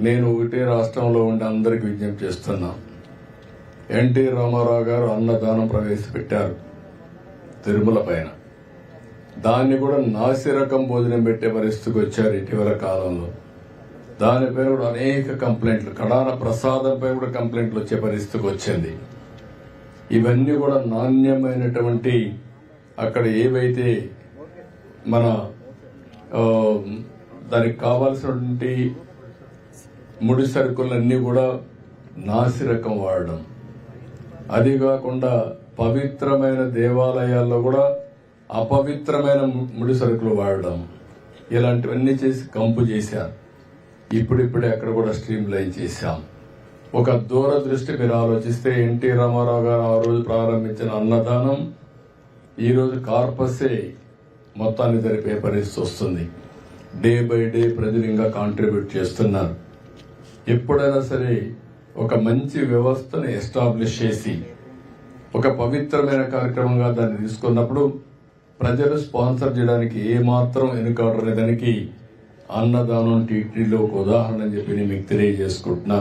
నేను ఒకటే రాష్ట్రంలో ఉండి అందరికి విజ్ఞప్తి చేస్తున్నా. ఎన్టీ రామారావు గారు అన్నదానం ప్రవేశపెట్టారు తిరుమల పైన. దాన్ని కూడా నాసిరకం భోజనం పెట్టే పరిస్థితికి వచ్చారు ఇటీవల కాలంలో. దానిపైన కూడా అనేక కంప్లైంట్లు, కడాన ప్రసాదంపై కూడా కంప్లైంట్లు వచ్చే పరిస్థితికి వచ్చింది. ఇవన్నీ కూడా నాణ్యమైనటువంటి అక్కడ ఏవైతే మన దానికి కావాల్సినటువంటి ముడి సరుకులన్నీ కూడా నాసిరకం వాడడం, అది కాకుండా పవిత్రమైన దేవాలయాల్లో కూడా అపవిత్రమైన ముడి సరుకులు వాడడం, ఇలాంటివన్నీ చేసి కంపు చేశారు. ఇప్పుడిప్పుడే అక్కడ కూడా స్ట్రీమ్ లైన్ చేశాం. ఒక దూరదృష్టి మీరు ఆలోచిస్తే ఎన్టీ రామారావు గారు ఆ రోజు ప్రారంభించిన అన్నదానం ఈ రోజు కార్పసే మొత్తాన్ని జరిపే పరిస్థితి వస్తుంది. డే బై డే ప్రజలు ఇంకా కాంట్రిబ్యూట్ చేస్తున్నారు. ఎప్పుడైనా సరే ఒక మంచి వ్యవస్థను ఎస్టాబ్లిష్ చేసి ఒక పవిత్రమైన కార్యక్రమంగా దాన్ని తీసుకున్నప్పుడు ప్రజలు స్పాన్సర్ చేయడానికి ఏమాత్రం వెనుకాడలేదానికి అన్నదానం టీటీలో ఒక ఉదాహరణ అని చెప్పి నేను మీకు తెలియజేసుకుంటున్నాను.